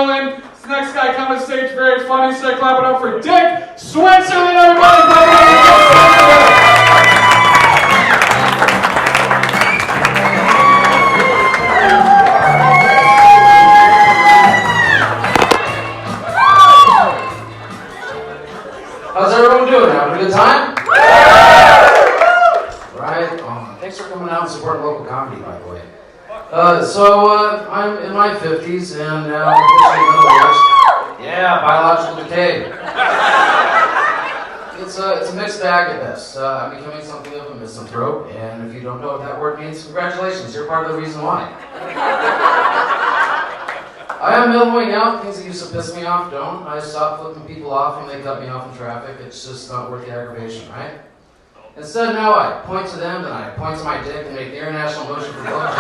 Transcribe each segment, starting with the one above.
rolling. This next guy coming on stage, very funny. So clap it up for Dick Swenson, everybody. How's everyone doing? Having a good time? Right? Thanks for coming out and supporting local comedy, by the way. I'm in my 50s and now officially middle-aged. Yeah, biological decay. It's a mixed bag at best. I'm becoming something of a misanthrope, and if you don't know what that word means, congratulations, you're part of the reason why. I am mellowing out. Things that used to piss me off don't. I stopped flipping people off when they cut me off in traffic. It's just not worth the aggravation, right? Instead, now I point to them, then I point to my dick and make the international motion for blowjobs.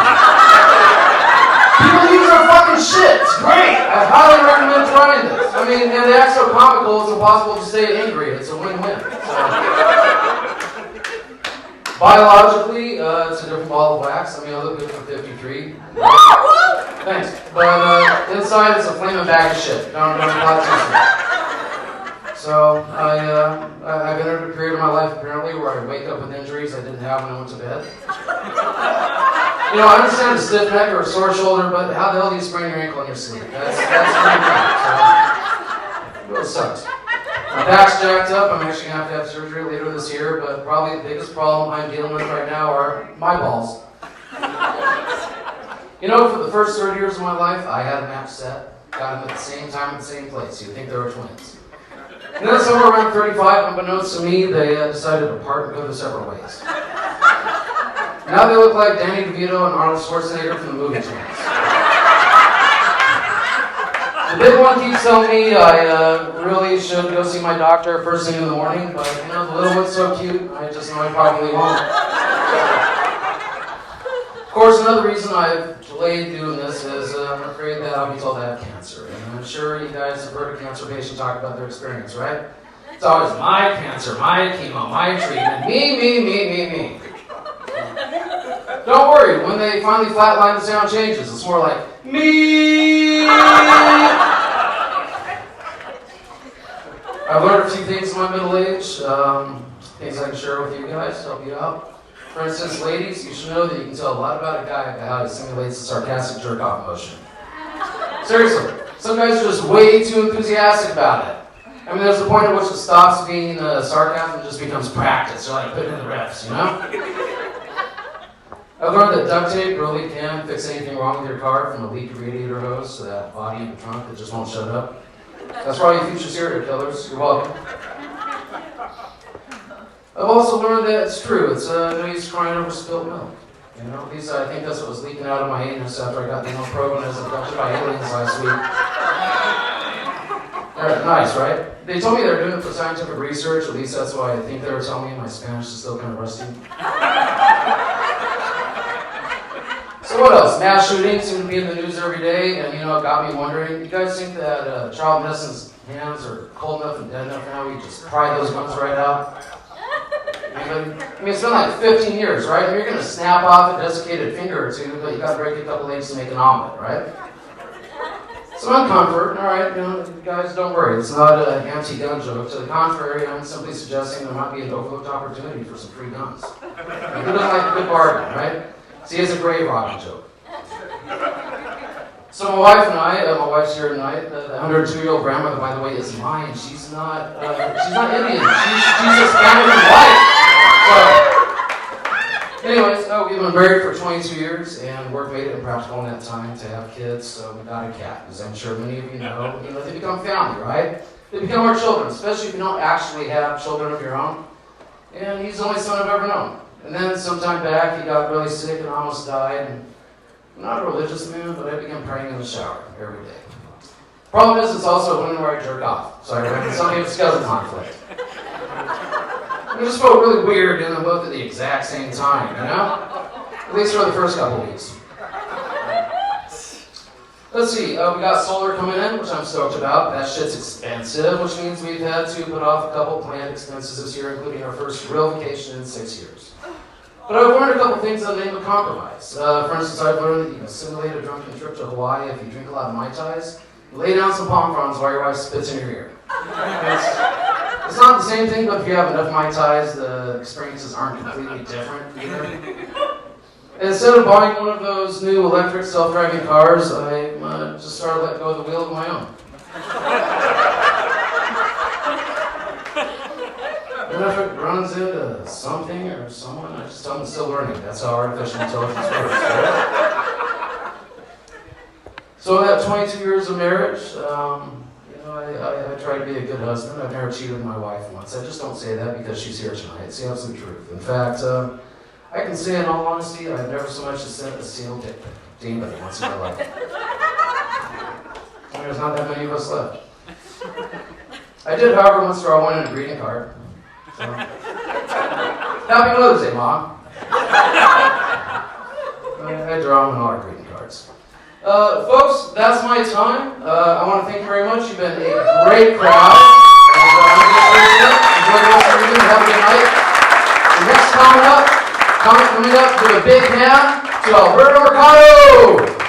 People use our fucking shit. It's great. I highly recommend trying this. I mean, and they act so comical, it's impossible to stay angry. It's a win-win. So, biologically, it's a different ball of wax. I mean, I look good for 53. Thanks. But inside, it's a flaming bag of shit. Don't plot too soon. So, I've entered a period of my life, apparently, where I wake up with injuries I didn't have when I went to bed. You know, I understand a stiff neck or a sore shoulder, but how the hell do you sprain your ankle in your sleep? That's pretty bad. So, it really sucks. My back's jacked up. I'm actually going to have surgery later this year, but probably the biggest problem I'm dealing with right now are my balls. You know, for the first 30 years of my life, I had a match set. Got them at the same time at the same place. You'd think they were twins. And then somewhere around 35, unbeknownst to me, they decided to part and go their separate ways. Now they look like Danny DeVito and Arnold Schwarzenegger from the movie Twins. The big one keeps telling me I really should go see my doctor first thing in the morning, but you know, the little one's so cute, I just know I probably won't. Of course, another reason I've delayed doing this is I'm afraid that I'll be told I have cancer. And I'm sure you guys have heard a cancer patient talk about their experience, right? It's always my cancer, my chemo, my treatment, me. Don't worry, when they finally flatline, the sound changes. It's more like, me. I've learned a few things in my middle age, things I can share with you guys to help you out. For instance, ladies, you should know that you can tell a lot about a guy by how he simulates a sarcastic jerk-off motion. Seriously, some guys are just way too enthusiastic about it. I mean, there's a point at which it stops being sarcasm and just becomes practice. You're like putting in the reps, you know? I've learned that duct tape really can fix anything wrong with your car, from a leaky radiator hose to that body in the trunk that just won't shut up. That's for all you future serial killers. You're welcome. I've also learned that it's true. It's no use crying over spilled milk. You know, at least I think that's what was leaking out of my anus after I got the program as abducted by aliens last week. Nice, right? They told me they were doing it for scientific research. At least that's why I think they were telling me. My Spanish is still kind of rusty. So what else? Mass shootings seem to be in the news every day, and you know, it got me wondering, you guys think that Charles Manson's hands are cold enough and dead enough now we just pry those guns right out? I mean, it's been like 15 years, right? I mean, you're going to snap off a desiccated finger or two, but you got to break a couple eggs to make an omelet, right? Some comfort, all right, you know, guys, don't worry. It's not an anti-gun joke. To the contrary, I'm simply suggesting there might be an overlooked opportunity for some free guns. Who doesn't like a good bargain, right? See, it's a grave robbing joke. So my wife and I, my wife's here tonight. The 102-year-old grandmother, by the way, is mine. She's not Indian. She's Hispanic and white. So, anyways, we've been married for 22 years, and work made it impractical in that time to have kids. So we got a cat, as I'm sure many of you know. You know, they become family, right? They become our children, especially if you don't actually have children of your own. And he's the only son I've ever known. And then sometime back, he got really sick and almost died. And I'm not a religious man, but I began praying in the shower every day. Problem is, it's also a woman where I jerk off. So I ran into something of schedule conflict. It just felt really weird doing them both at the exact same time, you know? At least for the first couple of weeks. Let's see, we got solar coming in, which I'm stoked about. That shit's expensive, which means we've had to put off a couple planned expenses this year, including our first real vacation in 6 years. But I've learned a couple things in the name of compromise. For instance, I've learned that you can simulate a drunken trip to Hawaii if you drink a lot of Mai Tais, lay down some palm fronds while your wife spits in your ear. It's not the same thing, but if you have enough Mai Tais, the experiences aren't completely different either. Instead of buying one of those new electric self-driving cars, I just started letting go of the wheel of my own. And if it runs into something or someone, I just tell them it's still learning. That's how artificial intelligence works, right? So in that 22 years of marriage, I try to be a good husband. I've never cheated on my wife once. I just don't say that because she's here tonight. It's the absolute truth. In fact, I can say in all honesty, I've never so much as sent a sealed dick pic to anybody once in my life. And there's not that many of us left. I did, however, once throw one in a greeting card. So. Happy Mother's Day, Mom. I draw them in all our greeting cards. Folks, that's my time. I want to thank you very much. You've been a great crowd. And enjoy the rest of your evening. Have a good night. The next coming up, give a big hand to Alberto Mercado.